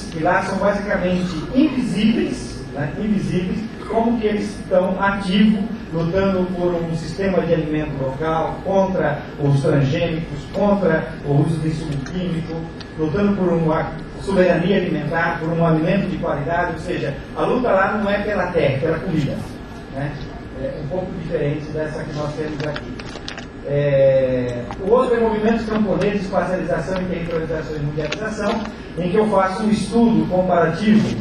que lá são basicamente invisíveis, né, invisíveis, como que eles estão ativos, lutando por um sistema de alimento local, contra os transgênicos, contra o uso de insumo químico, lutando por uma soberania alimentar, por um alimento de qualidade, ou seja, a luta lá não é pela terra, é pela comida, né? É um pouco diferente dessa que nós temos aqui. O outro é movimentos camponeses, espacialização e territorialização e mundialização, em que eu faço um estudo comparativo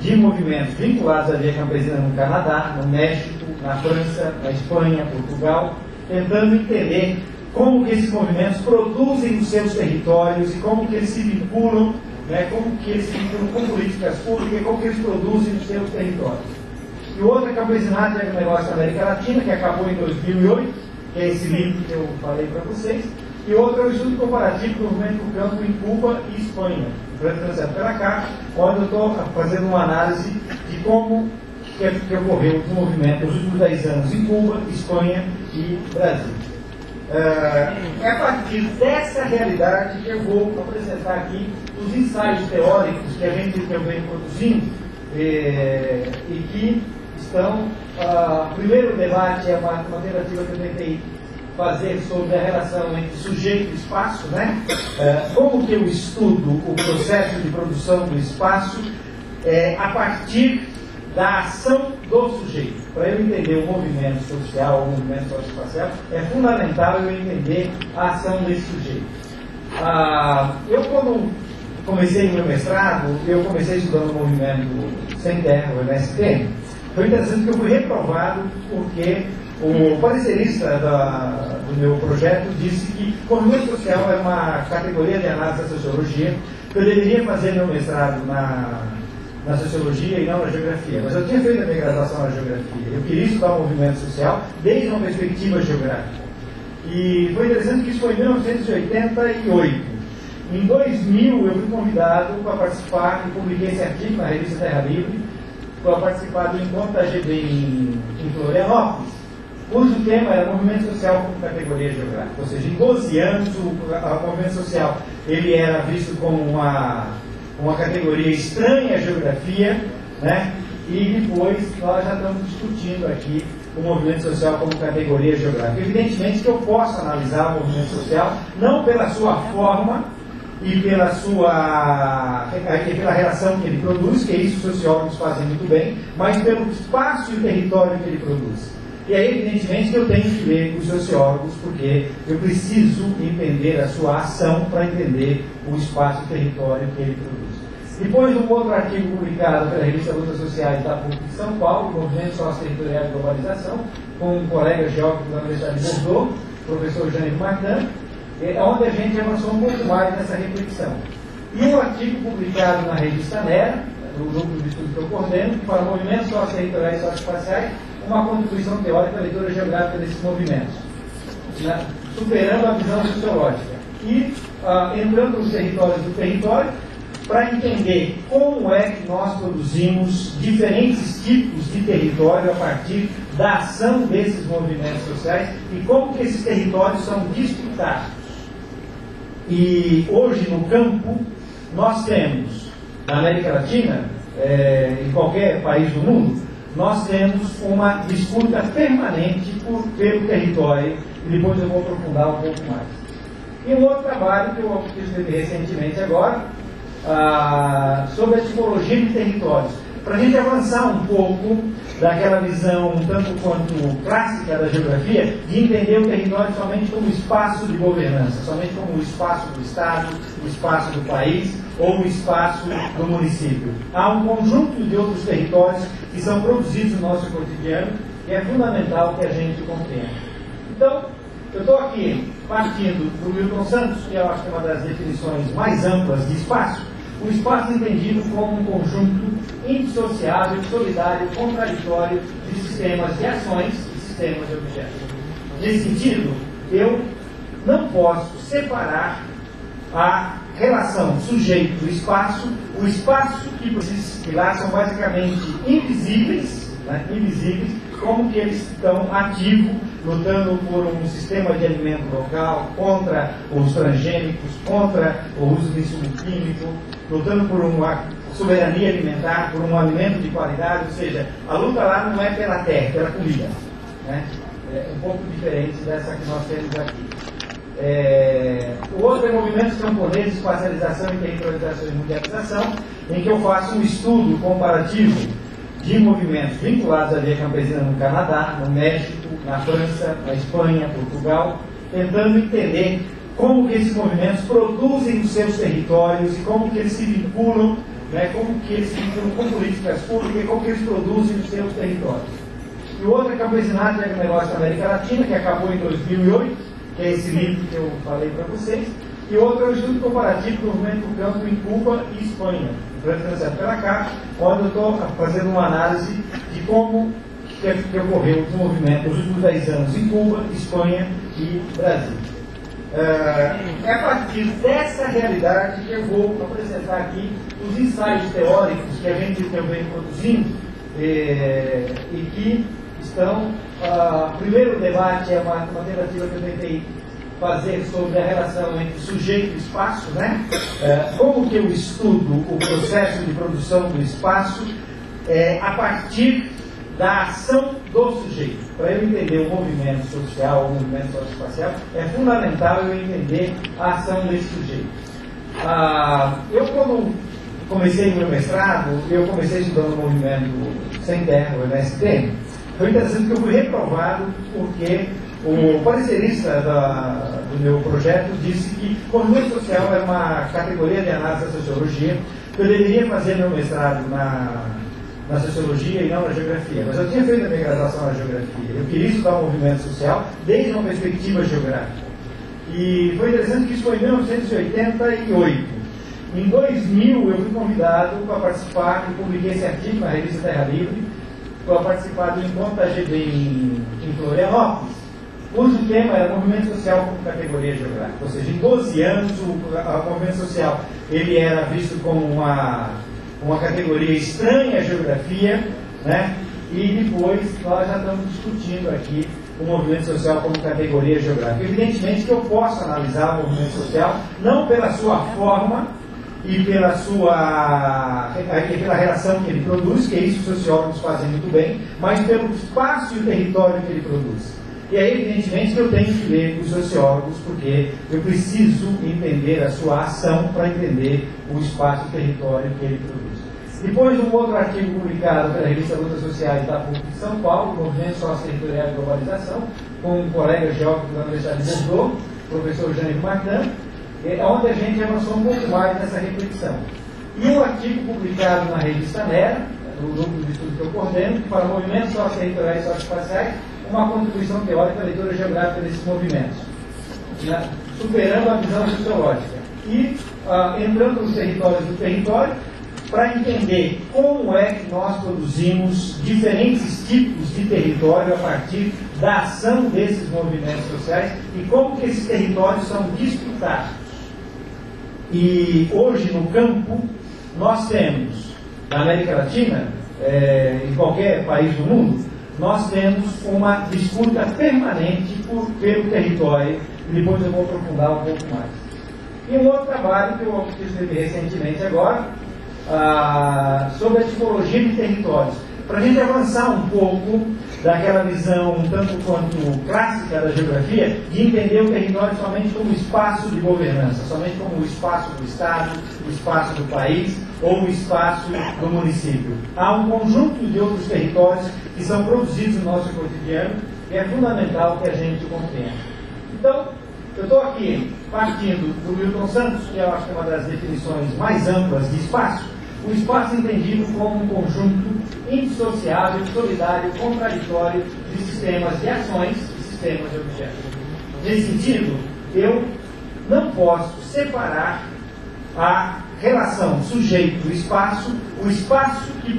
de movimentos vinculados à via campesina no Canadá, no México, na França, na Espanha, Portugal, tentando entender como que esses movimentos produzem os seus territórios e como que eles se vinculam, né, como que eles se vinculam com políticas públicas e como que eles produzem os seus territórios. E o outro é Campesinato e Agronegócio da América Latina, que acabou em 2008, que é esse livro que eu falei para vocês. E outro é o estudo comparativo do movimento do campo em Cuba e Espanha, transitado pela cá, onde eu estou fazendo uma análise de como que ocorreu o movimento nos últimos 10 anos em Cuba, Espanha e Brasil. É a partir dessa realidade que eu vou apresentar aqui os ensaios teóricos que eu venho produzindo e que estão... O primeiro debate é uma tentativa que eu tentei fazer sobre a relação entre sujeito e espaço, né? Como que eu estudo o processo de produção do espaço a partir da ação do sujeito. Para eu entender o movimento social, o movimento socioespacial, é fundamental eu entender a ação desse sujeito. Eu, quando comecei o meu mestrado, eu comecei estudando o movimento Sem Terra, o MST. Foi interessante que eu fui reprovado porque o parecerista do meu projeto disse que o movimento social é uma categoria de análise da sociologia, que eu deveria fazer meu mestrado na sociologia e não na geografia. Mas eu tinha feito a minha graduação na geografia. Eu queria estudar o movimento social desde uma perspectiva geográfica. E foi interessante que isso foi em 1988. Em 2000 eu fui convidado para participar e publiquei esse artigo na revista Terra Livre, para participar do encontro da GB em Florianópolis, cujo tema era movimento social como categoria geográfica. Ou seja, em 12 anos o movimento social ele era visto como uma categoria estranha à geografia, né? E depois nós já estamos discutindo aqui o movimento social como categoria geográfica. Evidentemente que eu posso analisar o movimento social não pela sua forma e pela relação que ele produz, que isso os sociólogos fazem muito bem, mas pelo espaço e o território que ele produz. E aí, evidentemente, que eu tenho que ler os sociólogos, porque eu preciso entender a sua ação para entender o espaço e o território que ele produz. Depois, um outro artigo publicado pela revista Lutas Sociais da PUC de São Paulo, Movimento Socioterritorial e Globalização, com um colega geógrafo da Universidade de Bordeaux, professor Jânio Martin, onde a gente avançou um pouco mais nessa reflexão. E um artigo publicado na revista NERA, do grupo de estudos que eu coordeno, que fala Movimentos Socioterritoriais e Socioespaciais, uma contribuição teórica à leitura geográfica desses movimentos, né? Superando a visão sociológica. E entrando nos territórios do território, para entender como é que nós produzimos diferentes tipos de território a partir da ação desses movimentos sociais e como que esses territórios são disputados. E hoje no campo nós temos, na América Latina, em qualquer país do mundo, nós temos uma disputa permanente pelo território, e depois eu vou aprofundar um pouco mais. E um outro trabalho que eu escrevi recentemente agora, sobre a tipologia de territórios, para a gente avançar um pouco daquela visão tanto quanto clássica da geografia, de entender o território somente como espaço de governança, somente como o espaço do Estado, o espaço do país ou o espaço do município. Há um conjunto de outros territórios que são produzidos no nosso cotidiano e é fundamental que a gente compreenda. Então, eu estou aqui partindo do Milton Santos, que eu acho que é uma das definições mais amplas de espaço. O espaço entendido como um conjunto indissociável, solidário, contraditório de sistemas de ações e sistemas de objetos. Nesse sentido, eu não posso separar a relação sujeito do espaço, o espaço que lá são basicamente invisíveis, né, invisíveis, como que eles estão ativos, lutando por um sistema de alimento local, contra os transgênicos, contra o uso de insumo químico, lutando por um soberania alimentar, por um alimento de qualidade, ou seja, a luta lá não é pela terra, é pela comida, né? É um pouco diferente dessa que nós temos aqui. O outro é movimentos camponeses, espacialização e territorialização e mundialização, em que eu faço um estudo comparativo de movimentos vinculados à via campesina no Canadá, no México, na França, na Espanha, Portugal, tentando entender como que esses movimentos produzem os seus territórios e como que eles se vinculam, né, como que eles se vinculam com políticas públicas e como que eles produzem os seus territórios. E o outro é Campesinato e Agronegócio da América Latina, que acabou em 2008, que é esse livro que eu falei para vocês. E outro é o estudo comparativo do movimento do campo em Cuba e Espanha, financiado pela CAF, onde eu estou fazendo uma análise de como que ocorreu o desenvolvimento nos últimos 10 anos em Cuba, Espanha e Brasil. É a partir dessa realidade que eu vou apresentar aqui os ensaios teóricos que a gente também produzindo e que estão... O primeiro debate é uma tentativa que eu tentei fazer sobre a relação entre sujeito e espaço, né? Como que eu estudo o processo de produção do espaço a partir da ação do sujeito. Para eu entender o movimento social, o movimento socioespacial, é fundamental eu entender a ação desse sujeito. Eu, quando comecei o meu mestrado, eu comecei estudando o movimento sem terra, o MST. Foi interessante que eu fui reprovado porque o parecerista do meu projeto disse que o movimento social era uma categoria de análise da sociologia, que eu deveria fazer meu mestrado na sociologia e não na geografia. Mas eu tinha feito a minha graduação na geografia. Eu queria estudar o movimento social desde uma perspectiva geográfica. E foi interessante que isso foi em 1988. Em 2000 eu fui convidado para participar, e publiquei esse artigo na revista Terra Livre, para participar do encontro da GB em Florianópolis, cujo tema era movimento social como categoria geográfica. Ou seja, em 12 anos o movimento social ele era visto como uma categoria estranha à geografia, né? E depois nós já estamos discutindo aqui o movimento social como categoria geográfica. Evidentemente que eu posso analisar o movimento social não pela sua forma e pela relação que ele produz, que é isso os sociólogos fazem muito bem, mas pelo espaço e o território que ele produz. E aí, evidentemente, que eu tenho que ler os sociólogos, porque eu preciso entender a sua ação para entender o espaço e o território que ele produz. Depois, um outro artigo publicado pela revista Lutas Sociais da PUC de São Paulo, Movimento Socio-Territorial e Globalização, com um colega geógrafo da Universidade de Bordeaux, professor Jânio Martin, onde a gente avançou um pouco mais nessa reflexão. E um artigo publicado na revista NERA, no núcleo de estudo que eu coordeno, que fala movimentos socio-territoriais e socioespaciais, uma contribuição teórica à leitura geográfica desses movimentos, né? Superando a visão sociológica. E entrando nos territórios do território, para entender como é que nós produzimos diferentes tipos de território a partir da ação desses movimentos sociais e como que esses territórios são disputados. E hoje no campo nós temos, na América Latina, em qualquer país do mundo, nós temos uma disputa permanente pelo território, e depois eu vou aprofundar um pouco mais. E um outro trabalho que eu escrevi recentemente agora, sobre a tipologia de territórios, para a gente avançar um pouco daquela visão um tanto quanto clássica da geografia, de entender o território somente como espaço de governança, somente como o espaço do Estado, o espaço do país ou o espaço do município. Há um conjunto de outros territórios que são produzidos no nosso cotidiano e é fundamental que a gente compreenda. Então, eu estou aqui partindo do Milton Santos, que eu acho que é uma das definições mais amplas de espaço, o espaço entendido como um conjunto indissociável, solidário, contraditório de sistemas de ações e sistemas de objetos. Nesse sentido, eu não posso separar a relação sujeito-espaço, o espaço que